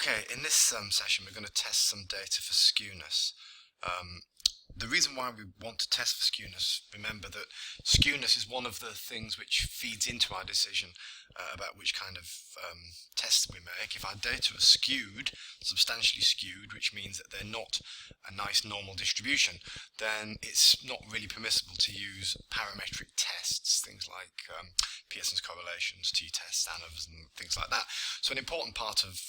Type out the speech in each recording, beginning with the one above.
Okay, in this session we're going to test some data for skewness. The reason why we want to test for skewness, remember that skewness is one of the things which feeds into our decision about which kind of tests we make. If our data are skewed, substantially skewed, which means that they're not a nice normal distribution, then it's not really permissible to use parametric tests, things like Pearson's correlations, t-tests, ANOVs and things like that. So an important part of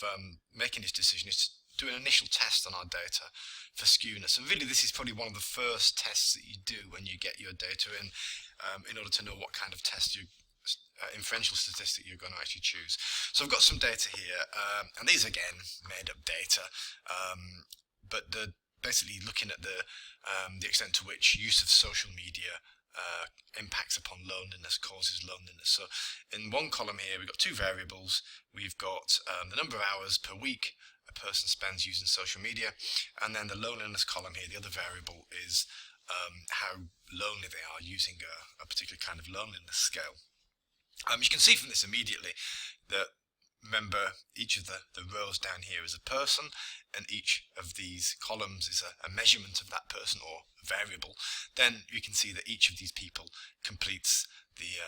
making this decision is to do an initial test on our data for skewness, and really this is probably one of the first tests that you do when you get your data in order to know what kind of test inferential statistic you're going to actually choose. So I've got some data here, and these again made up data, but they're basically looking at the extent to which use of social media impacts upon loneliness, causes loneliness. So in one column here we've got two variables. We've got the number of hours per week a person spends using social media, and then the loneliness column here, the other variable, is how lonely they are using a particular kind of loneliness scale. You can see from this immediately that, remember, each of the rows down here is a person, and each of these columns is a measurement of that person or a variable. Then you can see that each of these people completes the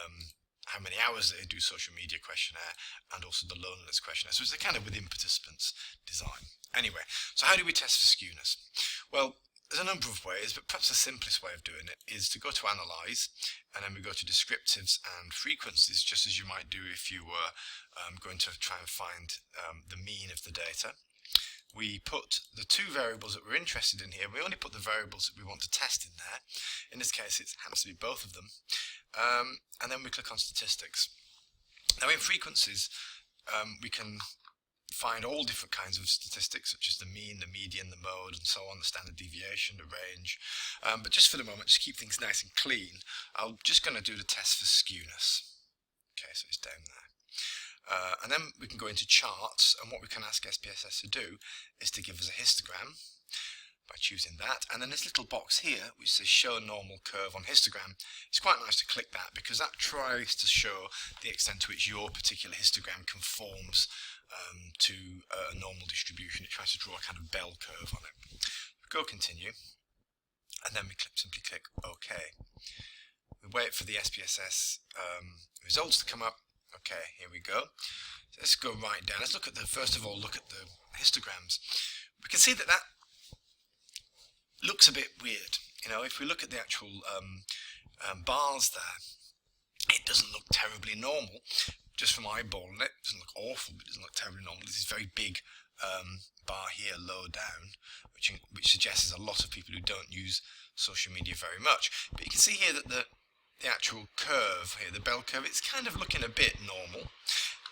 how many hours they do social media questionnaire and also the loneliness questionnaire. So it's a kind of within participants design. Anyway, so how do we test for skewness? Well, there's a number of ways, but perhaps the simplest way of doing it is to go to Analyze, and then we go to Descriptives and Frequencies, just as you might do if you were going to try and find the mean of the data. We put the two variables that we're interested in here. We only put the variables that we want to test in there. In this case, it happens to be both of them. And then we click on Statistics. Now in Frequencies, we can find all different kinds of statistics, such as the mean, the median, the mode, and so on, the standard deviation, the range. But just for the moment, just keep things nice and clean, I'm just going to do the test for skewness. Okay, so it's down there. And then we can go into charts, and what we can ask SPSS to do is to give us a histogram by choosing that, and then this little box here which says show normal curve on histogram. It's quite nice to click that because that tries to show the extent to which your particular histogram conforms to a normal distribution. It tries to draw a kind of bell curve on it. Go continue, and then we simply click OK. We wait for the SPSS results to come up. Okay, here we go. So let's go right down. Let's look at first of all, look at the histograms. We can see that looks a bit weird. You know, if we look at the actual bars there, it doesn't look terribly normal. Just from eyeballing it, doesn't look awful, but it doesn't look terribly normal. There's this very big bar here low down, which suggests there's a lot of people who don't use social media very much. But you can see here that the actual curve here, the bell curve, it's kind of looking a bit normal.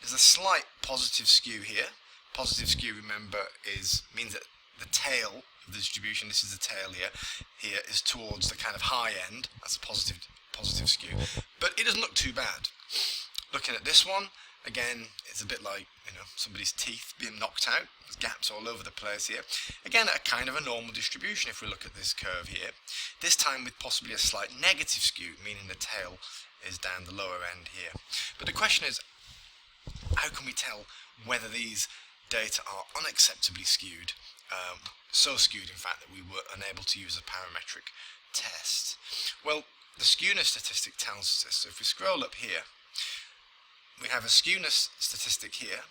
There's a slight positive skew here. Positive skew, remember, means that the tail of the distribution, this is the tail here is towards the kind of high end. That's a positive skew, but it doesn't look too bad. Looking at this one, again, it's a bit like, you know, somebody's teeth being knocked out. There's gaps all over the place here. Again, a kind of a normal distribution if we look at this curve here. This time with possibly a slight negative skew, meaning the tail is down the lower end here. But the question is, how can we tell whether these data are unacceptably skewed? So skewed, in fact, that we were unable to use a parametric test. Well, the skewness statistic tells us this. So if we scroll up here, we have a skewness statistic here,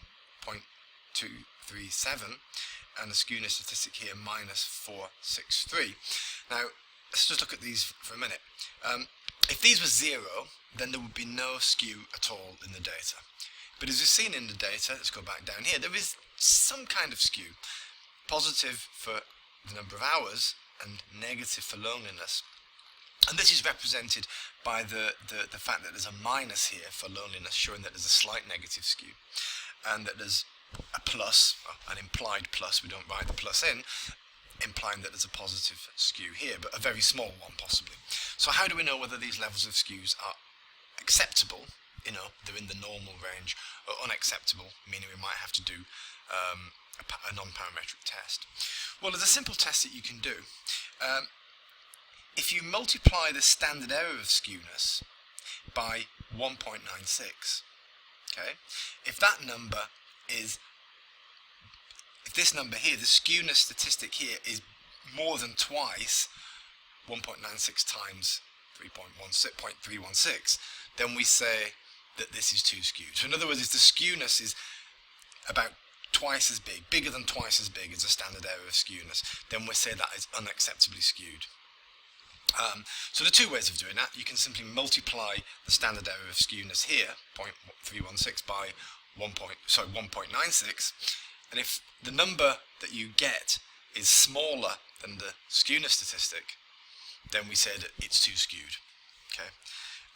0.237, and a skewness statistic here, -463. Now, let's just look at these for a minute. If these were 0, then there would be no skew at all in the data. But as we've seen in the data, let's go back down here, there is some kind of skew. Positive for the number of hours and negative for loneliness. And this is represented by the fact that there's a minus here for loneliness, showing that there's a slight negative skew, and that there's a plus, an implied plus, we don't write the plus in, implying that there's a positive skew here, but a very small one possibly. So how do we know whether these levels of skews are acceptable, you know, they're in the normal range, or unacceptable, meaning we might have to do a non-parametric test? Well, there's a simple test that you can do. If you multiply the standard error of skewness by 1.96, okay, if that number is this number here, the skewness statistic here, is more than twice 1.96 times 0.316, then we say that this is too skewed. So in other words, if the skewness is about twice as big, bigger than twice as big as the standard error of skewness, then we say that is unacceptably skewed. So the two ways of doing that, you can simply multiply the standard error of skewness here, 0.316 by 1.96, and if the number that you get is smaller than the skewness statistic, then we say that it's too skewed. Okay.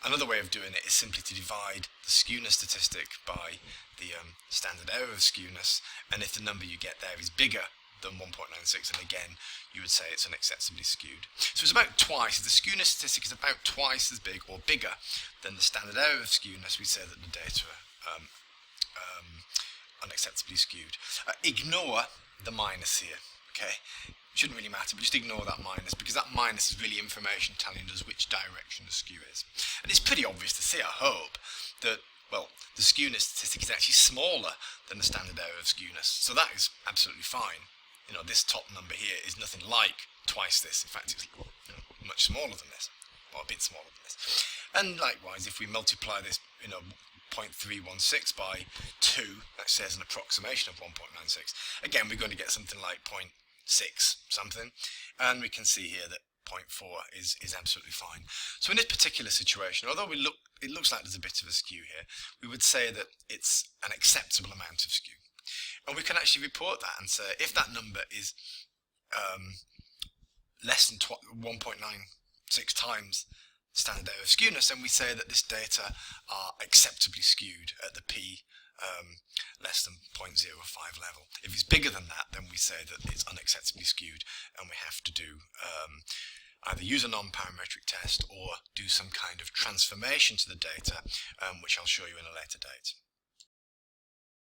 Another way of doing it is simply to divide the skewness statistic by the standard error of skewness, and if the number you get there is bigger than 1.96, and again you would say it's unacceptably skewed. So it's about twice, if the skewness statistic is about twice as big or bigger than the standard error of skewness, we say that the data are unacceptably skewed. Ignore the minus here, okay? Shouldn't really matter, but just ignore that minus, because that minus is really information telling us which direction the skew is. And it's pretty obvious to see, I hope, that, well, the skewness statistic is actually smaller than the standard error of skewness, so that is absolutely fine. You know, this top number here is nothing like twice this. In fact, it's much smaller than this, or a bit smaller than this. And likewise, if we multiply this, 0.316 by 2, that says an approximation of 1.96. Again, we're going to get something like 0.6 something, and we can see here that 0.4 is absolutely fine. So in this particular situation, although it looks like there's a bit of a skew here, we would say that it's an acceptable amount of skew. And we can actually report that and say if that number is less than 1.96 times standard error of skewness, then we say that this data are acceptably skewed at the p less than 0.05 level. If it's bigger than that, then we say that it's unacceptably skewed, and we have to do either use a non-parametric test or do some kind of transformation to the data, which I'll show you in a later date.